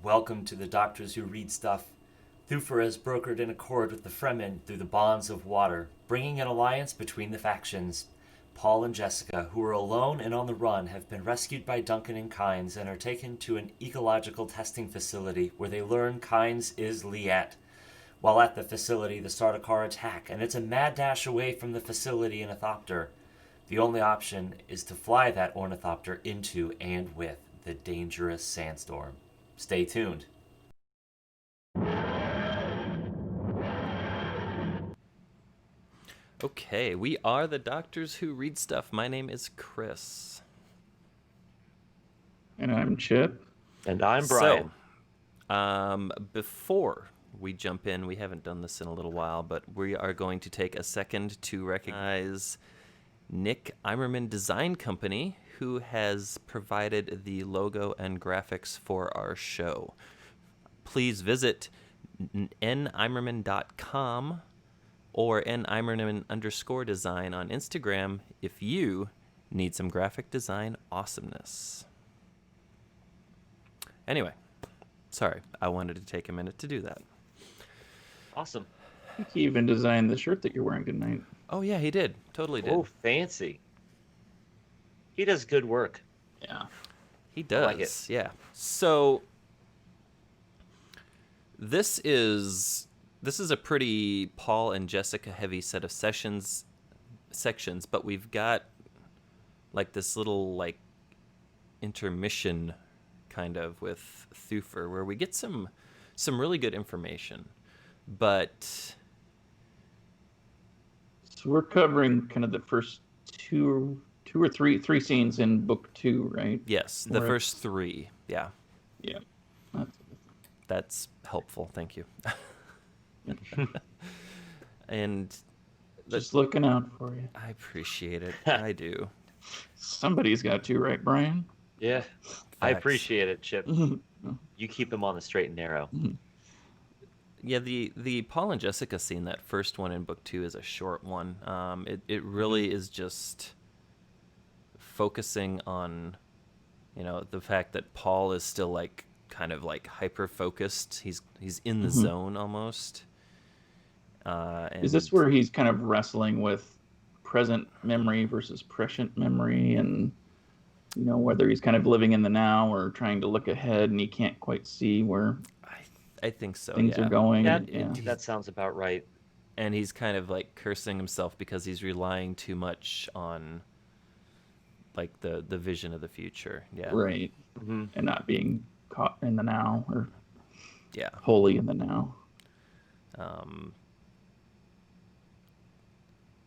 Welcome to the Doctors Who Read Stuff. Thufir has brokered an accord with the Fremen through the bonds of water, bringing an alliance between the factions. Paul and Jessica, who are alone and on the run, have been rescued by Duncan and Kynes and are taken to an ecological testing facility where they learn Kynes is Liat. While at the facility, the Sardaukar attack, and it's a mad dash away from the facility in a thopter. The only option is to fly that ornithopter into and with the dangerous sandstorm. Stay tuned. Okay, we are the Doctors Who Read Stuff. My name is Chris. And I'm Chip. And I'm Brian. So, before we jump in, we haven't done this in a little while, but we are going to take a second to recognize Nick Eimerman Design Company, who has provided the logo and graphics for our show. Please visit nimerman.com or @nimerman_design on Instagram if you need some graphic design awesomeness. Anyway, sorry, I wanted to take a minute to do that. Awesome. I think he even designed the shirt that you're wearing tonight. Oh yeah, he did. Totally did. Oh, fancy. He does good work. Yeah. He does. like it. Yeah. So this is a pretty Paul and Jessica heavy set of sections, but we've got like this little like intermission kind of with Thufir where we get some really good information. But So we're covering kind of the first two or three scenes in book 2, right? yes, the Right. first 3. Yeah. Yeah. That's helpful. Thank you. And Just looking out for you. I appreciate it. I do. Somebody's got to, right, Brian? Yeah. I Facts. appreciate it, Chip. You keep him on the straight and narrow. Yeah, the Paul and Jessica scene, that first one in book 2, is a short one. It really is just focusing on, the fact that Paul is still like kind of like hyper focused. He's in the zone almost. And Is this where he's kind of wrestling with present memory versus prescient memory, and whether he's kind of living in the now or trying to look ahead and he can't quite see where I think so. things yeah. are going? Yeah, Yeah. that sounds about right. And he's kind of like cursing himself because he's relying too much on like the vision of the future. Yeah. Right. Mm-hmm. And not being caught in the now or Yeah. wholly in the now.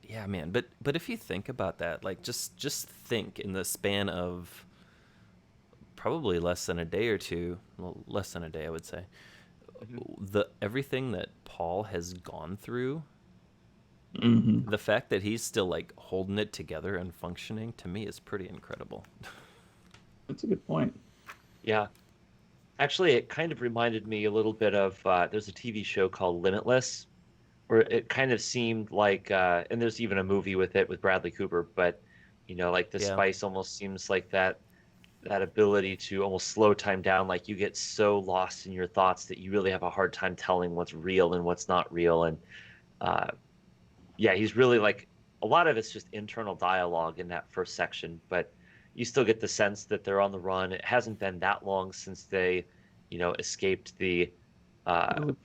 Yeah, man. But if you think about that, like just think in the span of probably less than a day or two, well, less than a day, I would say, everything that Paul has gone through, Mm-hmm. the fact that he's still like holding it together and functioning, to me is pretty incredible. That's a good point. Yeah. Actually, it kind of reminded me a little bit of, there's a TV show called Limitless, where it kind of seemed like, and there's even a movie with it with Bradley Cooper, but, like the Yeah. spice almost seems like that ability to almost slow time down, like you get so lost in your thoughts that you really have a hard time telling what's real and what's not real. And yeah, he's really like, a lot of it's just internal dialogue in that first section, but you still get the sense that they're on the run. It hasn't been that long since they, escaped the Well,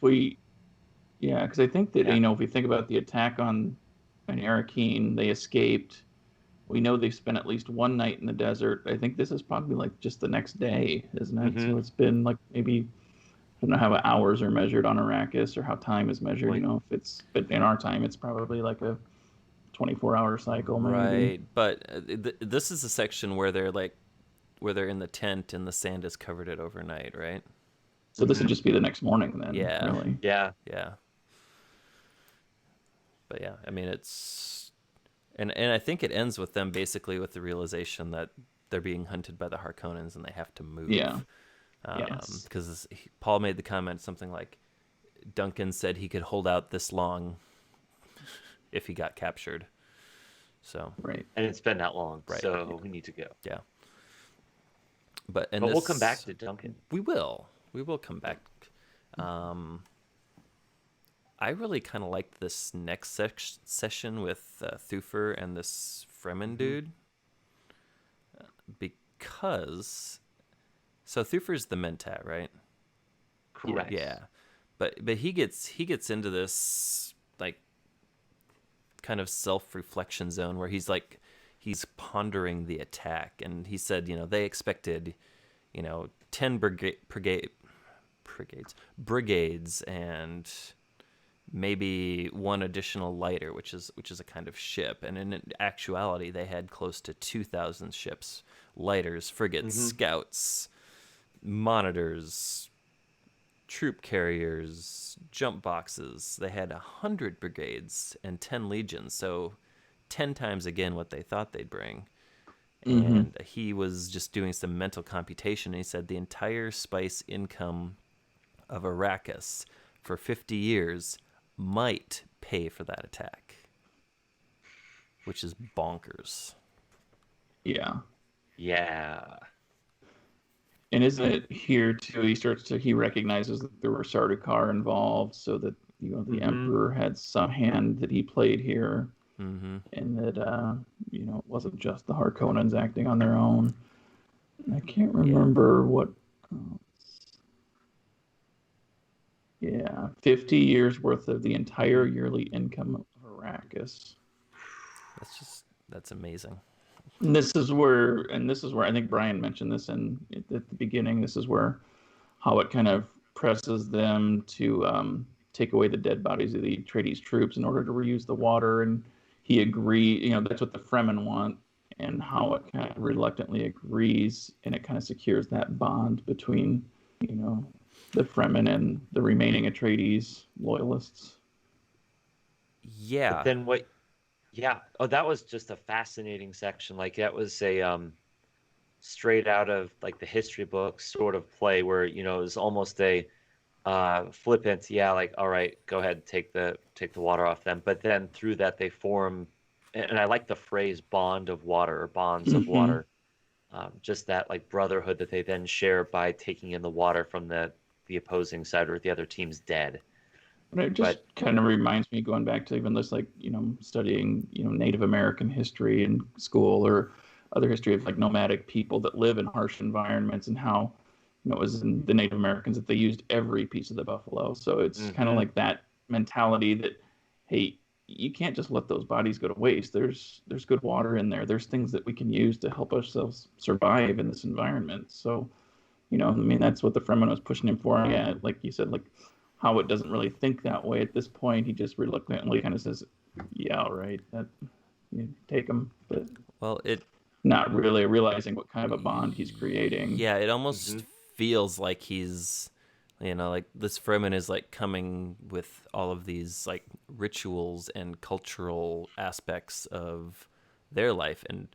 because I think that, if we think about the attack on Arakeen, they escaped. We know they've spent at least one night in the desert. I think this is probably like just the next day, isn't it? Mhm. So it's been like maybe, I don't know how hours are measured on Arrakis or how time is measured, but in our time, it's probably like a 24-hour cycle, maybe. Right, but this is a section where they're in the tent and the sand has covered it overnight, right? So this would just be the next morning then, Yeah. really. yeah. Yeah. But yeah, I mean, it's and I think it ends with them basically with the realization that they're being hunted by the Harkonnens and they have to move. Yeah. Yes. Because Paul made the comment something like, Duncan said he could hold out this long if he got captured. So Right. And it's been that long, Right. so we need to go. yeah. But we'll come back to Duncan. We will. We will come back. I really kind of liked this next session with Thufir and this Fremen dude. Because... So Thufir's the Mentat, right? Correct. Yeah. But he gets into this, like, kind of self-reflection zone where he's pondering the attack, and he said, they expected, 10 brigades and maybe one additional lighter, which is a kind of ship, and in actuality they had close to 2,000 ships, lighters, frigates, scouts, monitors, troop carriers, jump boxes. They had 100 brigades and 10 legions, so 10 times again what they thought they'd bring. And he was just doing some mental computation, and he said the entire spice income of Arrakis for 50 years might pay for that attack, which is bonkers. Yeah. And isn't it here too? He recognizes that there were Sardaukar involved, so that the Emperor had some hand that he played here, and that it wasn't just the Harkonnens acting on their own. I can't remember what. 50 years worth of the entire yearly income of Arrakis. That's amazing. And this is where I think Brian mentioned this at the beginning. This is where Hawat kind of presses them to take away the dead bodies of the Atreides troops in order to reuse the water, and he agrees. That's what the Fremen want, and Hawat kind of reluctantly agrees, and it kind of secures that bond between the Fremen and the remaining Atreides loyalists. Yeah. But then what? Yeah. Oh, that was just a fascinating section. Like, that was a straight out of like the history books sort of play where it was almost a flippant. Yeah, like, all right, go ahead, take the water off them. But then through that they form, and I like the phrase "bond of water" or "bonds of water." Just that like brotherhood that they then share by taking in the water from the opposing side or the other team's dead. But it just kind of reminds me, going back to even this, like, studying, Native American history in school, or other history of like nomadic people that live in harsh environments, and how, it was in the Native Americans that they used every piece of the buffalo. So it's kind of like that mentality that, hey, you can't just let those bodies go to waste. There's good water in there. There's things that we can use to help ourselves survive in this environment. So, that's what the Fremen was pushing him for. Yeah, like you said, like, Howard doesn't really think that way at this point. He just reluctantly kind of says, "Yeah, all right, that take him," but not really realizing what kind of a bond he's creating. Yeah, it almost feels like he's, like this Fremen is like coming with all of these like rituals and cultural aspects of their life, and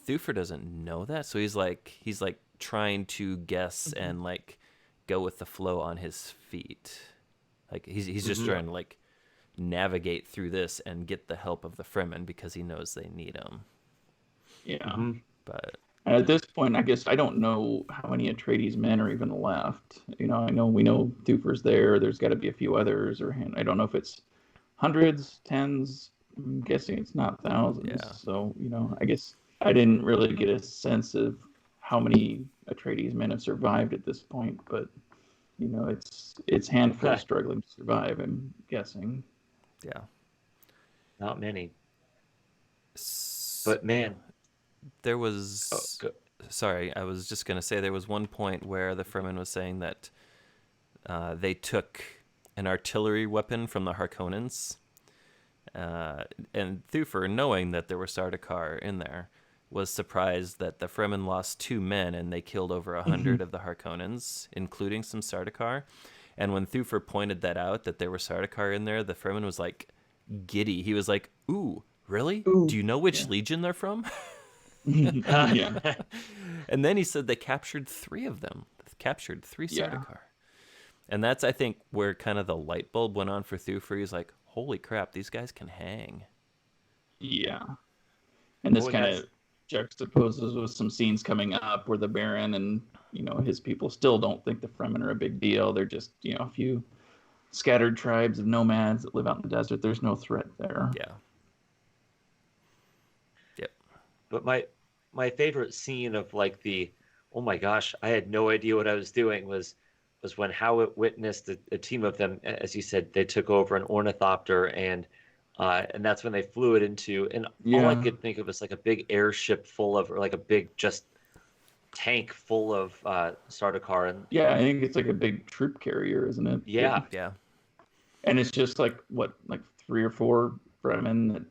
Thufir doesn't know that, so he's like trying to guess and like go with the flow on his feet. Like he's just trying to like navigate through this and get the help of the Fremen because he knows they need him. Yeah. But at this point, I guess I don't know how many Atreides men are even left. I know we know Thufir's there. There's got to be a few others, or I don't know if it's hundreds, tens. I'm guessing it's not thousands. Yeah. So I guess I didn't really get a sense of how many Atreides men have survived at this point, but it's handful struggling to survive, I'm guessing. Yeah. Not many. But man, there was sorry, I was just going to say there was one point where the Fremen was saying that they took an artillery weapon from the Harkonnens, and Thufir, knowing that there were Sardaukar in there, was surprised that the Fremen lost 2 men and they killed over 100 of the Harkonnens, including some Sardaukar. And when Thufir pointed that out, that there were Sardaukar in there, the Fremen was like giddy. He was like, "Ooh, really? Ooh, do you know which legion they're from?" Yeah. And then he said they captured 3 of them. Captured 3 Sardaukar. And that's, I think, where kind of the light bulb went on for Thufir. He's like, holy crap, these guys can hang. Yeah. And this kind of juxtaposes with some scenes coming up where the Baron and his people still don't think the Fremen are a big deal. They're just, a few scattered tribes of nomads that live out in the desert. There's no threat there. Yeah. Yep. But my favorite scene of like the, oh my gosh, I had no idea what I was doing was when Hawat witnessed a team of them. As you said, they took over an ornithopter, and that's when they flew it into. And all I Yeah. could think of was like a big airship full of, or like a big just tank full of Sardaukar. And Yeah, I think it's like a big troop carrier, isn't it? yeah, Yeah. And it's just like, what, like 3 or 4 Fremen that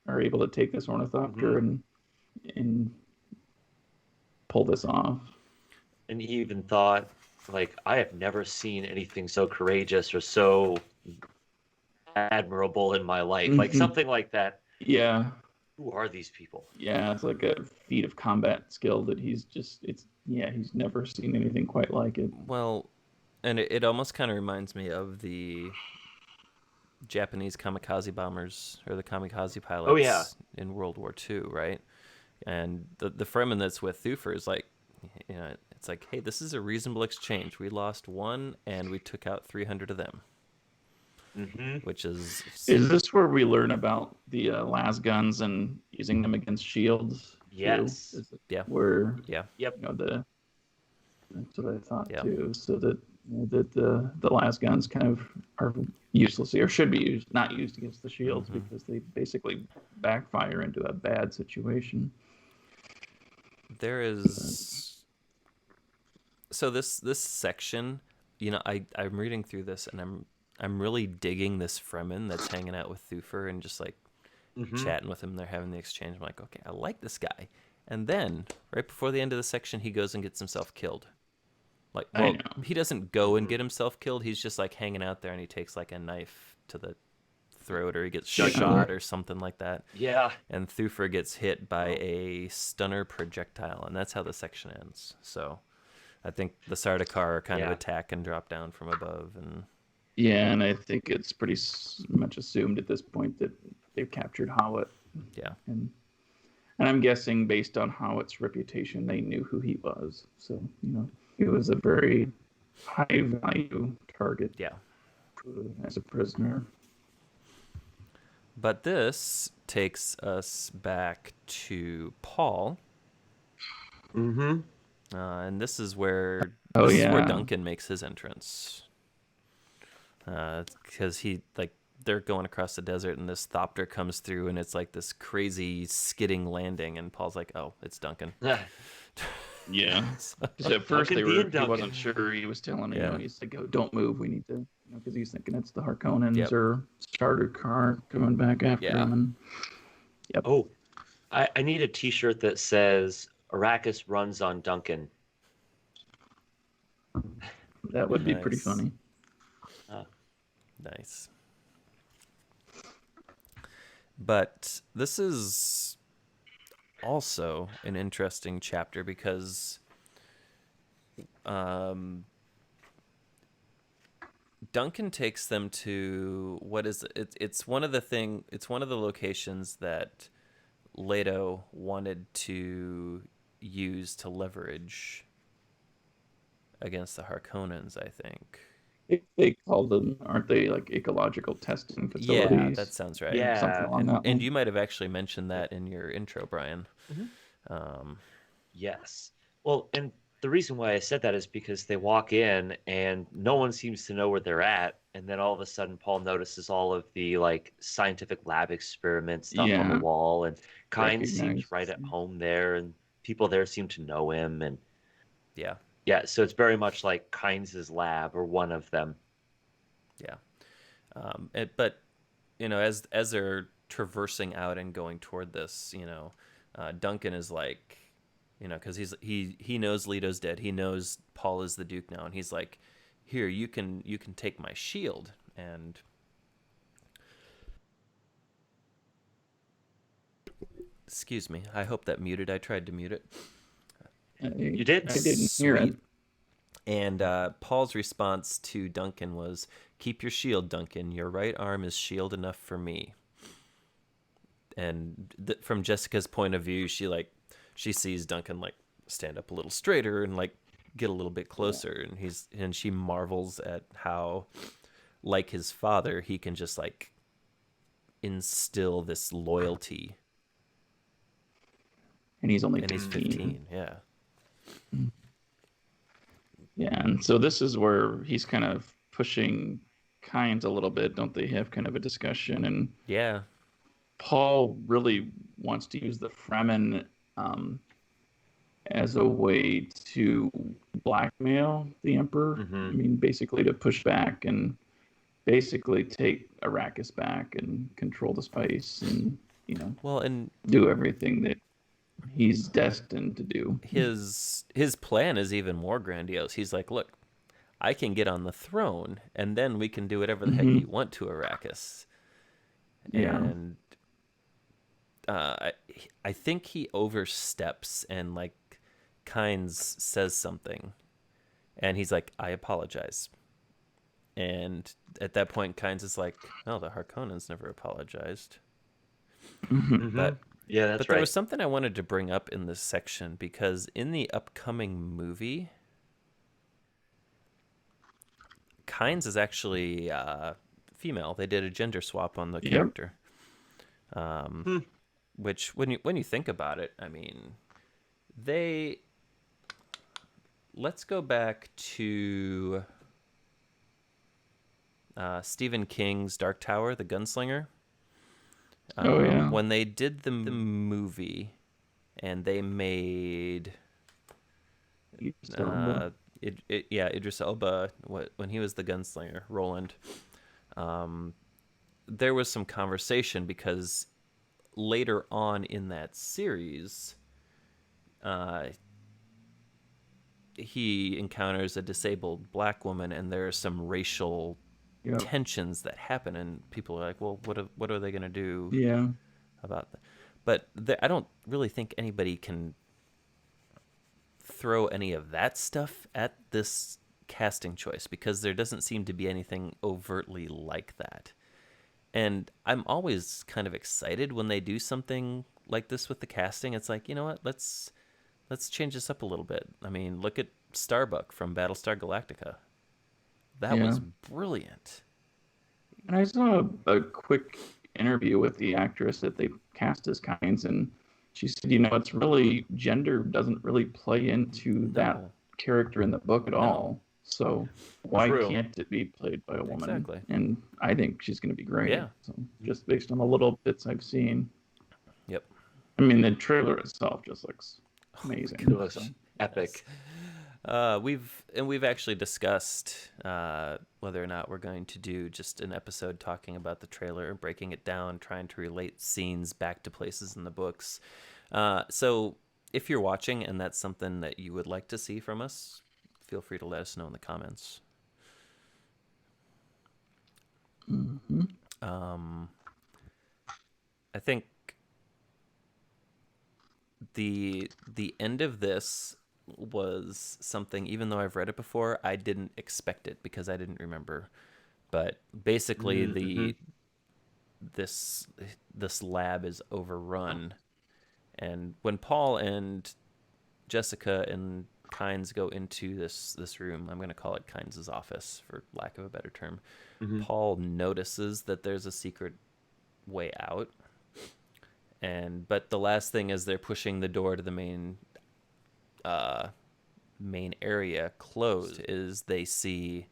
are able to take this ornithopter and pull this off. and he even thought, like, I have never seen anything so courageous or so admirable in my life. Like something like that. Yeah. Who are these people? Yeah, it's like a feat of combat skill that he's never seen anything quite like it. Well, and it almost kind of reminds me of the Japanese kamikaze bombers or the kamikaze pilots Oh, yeah. in World War II, right? And the Fremen that's with Thufir is like, it's like, hey, this is a reasonable exchange. We lost 1 and we took out 300 of them. Which is this where we learn about the las guns and using them against shields? Yes. Yeah. Where yeah. Yep. That's what I thought Yeah. too. So that the las guns kind of are useless or should be not used against the shields because they basically backfire into a bad situation. There is so this section, I'm reading through this and I'm really digging this Fremen that's hanging out with Thufir and just like chatting with him. They're having the exchange. I'm like, okay, I like this guy. And then right before the end of the section, he goes and gets himself killed. Like, well, he doesn't go and get himself killed. He's just like hanging out there and he takes like a knife to the throat or he gets shot or something like that. Yeah. And Thufir gets hit by a stunner projectile, and that's how the section ends. So I think the Sardaukar kind of attack and drop down from above. And yeah, and I think it's pretty much assumed at this point that they've captured Hawat. Yeah. And I'm guessing based on Hawat's reputation, they knew who he was. So, he was a very high value target. Yeah. As a prisoner. But this takes us back to Paul. And this is where Duncan makes his entrance. Because they're going across the desert and this Thopter comes through and it's like this crazy skidding landing and Paul's like, oh, it's Duncan. Yeah. Because at first he wasn't sure. He was telling me, he's like, oh, don't move. We need to, because he's thinking it's the Harkonnens or Sardaukar coming back after him. And, Oh, I need a T-shirt that says Arrakis runs on Duncan. That would be pretty funny. Nice. But this is also an interesting chapter because Duncan takes them to what is it? It's one of the locations that Leto wanted to use to leverage against the Harkonnens, I think. They call them, aren't they, like ecological testing facilities? Yeah, that sounds right. Yeah. Something along that And line. you might have actually mentioned that in your intro, Brian. Yes. Well, and the reason why I said that is because they walk in and no one seems to know where they're at, and then all of a sudden Paul notices all of the like scientific lab experiment stuff on the wall, and Kynes seems right at home there, and people there seem to know him, and yeah, so it's very much like Kynes' lab or one of them. Yeah. But as they're traversing out and going toward this, Duncan is like, because he knows Leto's dead. He knows Paul is the Duke now, and he's like, here, you can take my shield. And excuse me, I hope that muted. I tried to mute it. You did? I didn't hear it. And Paul's response to Duncan was, keep your shield, Duncan. Your right arm is shield enough for me. And from Jessica's point of view, she sees Duncan like stand up a little straighter and like get a little bit closer, and she marvels at how, like his father, he can just like instill this loyalty. And he's only And 15. he's 15, yeah. Yeah, and so this is where he's kind of pushing Kynes a little bit. Don't they have kind of a discussion? And Yeah. Paul really wants to use the Fremen as a way to blackmail the Emperor. I mean, basically to push back and basically take Arrakis back and control the spice and, Well, and do everything that he's destined to do. his plan is even more grandiose. He's like, look, I can get on the throne, and then we can do whatever the heck you want to Arrakis. Yeah. And I think he oversteps, and like Kynes says something, and he's like, I apologize. And at that point, Kynes is like, no, the Harkonnens never apologized. But yeah, that's But right. there was something I wanted to bring up in this section, because in the upcoming movie, Kynes is actually female. They did a gender swap on the character. Which, when you think about it, I mean, let's go back to Stephen King's Dark Tower, the Gunslinger. When they did the movie, and they made Idris Elba, when he was the gunslinger, Roland, there was some conversation because later on in that series, he encounters a disabled black woman, and there are some racial tensions that happen, and people are like, well, what are they going to do about that? But I don't really think anybody can throw any of that stuff at this casting choice, because there doesn't seem to be anything overtly like that. And I'm always kind of excited when they do something like this with the casting. It's like, you know what, let's change this up a little bit. I mean, look at Starbuck from Battlestar Galactica. That was brilliant. And I saw a quick interview with the actress that they cast as Kynes, and she said, it's really, gender doesn't really play into that character in the book at all. So why can't it be played by a woman? Exactly. And I think she's going to be great. Yeah. So just based on the little bits I've seen. Yep. I mean, the trailer itself just looks amazing. It looks epic. We've actually discussed whether or not we're going to do just an episode talking about the trailer, breaking it down, trying to relate scenes back to places in the books. So if you're watching and that's something that you would like to see from us, feel free to let us know in the comments. I think the end of this was something, even though I've read it before, I didn't expect it because I didn't remember. But basically this lab is overrun, and when Paul and Jessica and Kynes go into this room, I'm going to call it Kynes' office for lack of a better term, Paul notices that there's a secret way out, but the last thing as they're pushing the door to the main area closed is they see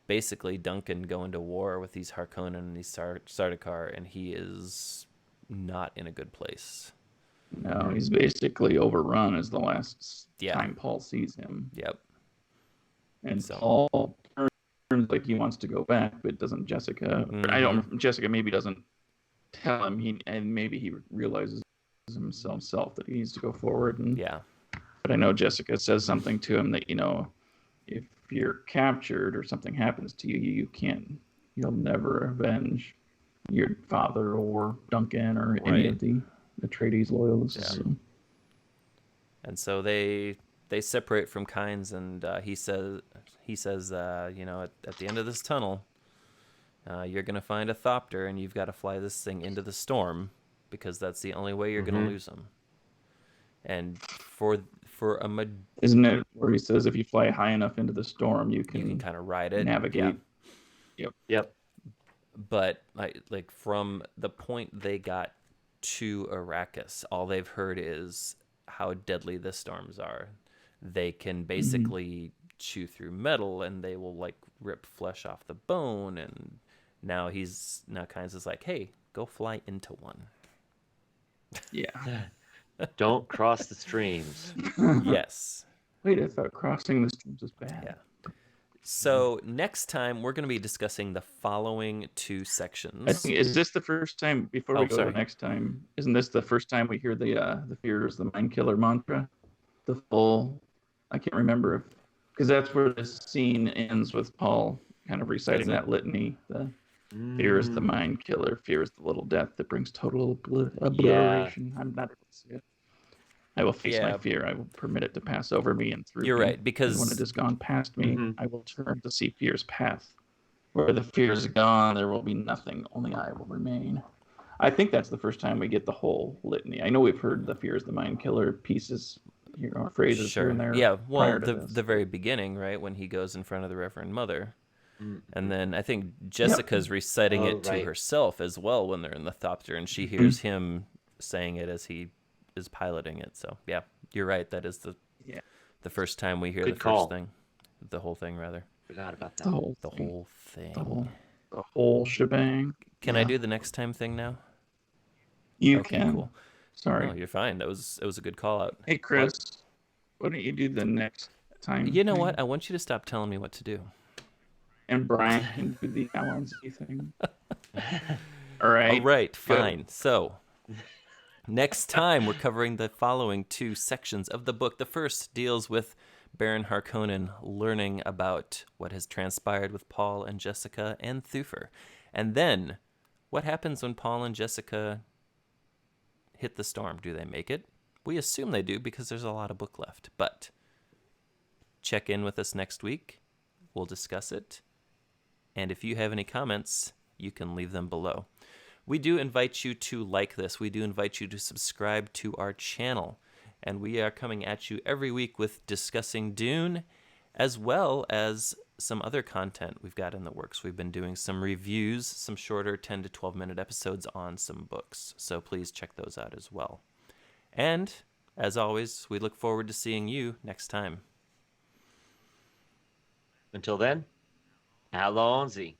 basically Duncan go into war with these Harkonnen and these Sardaukar, and he is not in a good place. No, he's basically overrun is the last time Paul sees him. Yep. And Paul turns like he wants to go back, but doesn't Jessica. Jessica maybe doesn't tell him, and maybe he realizes himself that he needs to go forward. But I know Jessica says something to him that, if you're captured or something happens to you, you'll never avenge your father or Duncan or any of the Atreides loyalists. And so they separate from Kynes, and he says at the end of this tunnel, you're gonna find a Thufir, and you've got to fly this thing into the storm, because that's the only way you're gonna lose them. And for for Isn't it where he says if you fly high enough into the storm, you you can can kind of ride it. navigate? Yeah. Yep. But like from the point they got to Arrakis, all they've heard is how deadly the storms are. They can basically chew through metal, and they will like rip flesh off the bone. And now Kynes is like, hey, go fly into one. Yeah. Don't cross the streams. Yes. Wait, I thought crossing the streams was bad. Yeah. So next time we're going to be discussing the following two sections. I think, is this the first time, before we go sorry. to next time, isn't this the first time we hear the fear is the mind killer mantra? The full, I can't remember, because that's where this scene ends with Paul kind of reciting that litany. The fear is the mind killer, fear is the little death that brings total obliteration. I'm not able to see it. I will face my fear. I will permit it to pass over me and through You're me. right, because And when it has gone past me, I will turn to see fear's path. Where the fear is gone, there will be nothing. Only I will remain. I think that's the first time we get the whole litany. I know we've heard the fear is the mind killer pieces, or phrases here and there. Yeah, well, prior to this. the very beginning, right, when he goes in front of the Reverend Mother. And then I think Jessica's reciting it to herself as well when they're in the Thufir, and she hears him saying it as he is piloting it. So yeah, you're right. That is the first time we hear Good the call. first thing, the whole thing rather. Forgot about that. the whole The thing. whole thing. The whole shebang. Can I do the next time thing now? You Okay, can. cool. Sorry. No, you're fine. It was a good call out. Hey, Chris, why don't you do the next time? You know thing? what? I want you to stop telling me what to do. And Brian can do the Alonzi thing. All right. All right, fine. So, next time we're covering the following two sections of the book. The first deals with Baron Harkonnen learning about what has transpired with Paul and Jessica and Thufir. And then, what happens when Paul and Jessica hit the storm? Do they make it? We assume they do because there's a lot of book left. But check in with us next week. We'll discuss it. And if you have any comments, you can leave them below. We do invite you to like this. We do invite you to subscribe to our channel. And we are coming at you every week with discussing Dune, as well as some other content we've got in the works. We've been doing some reviews, some shorter 10 to 12-minute episodes on some books. So please check those out as well. And, as always, we look forward to seeing you next time. Until then, Alonzi.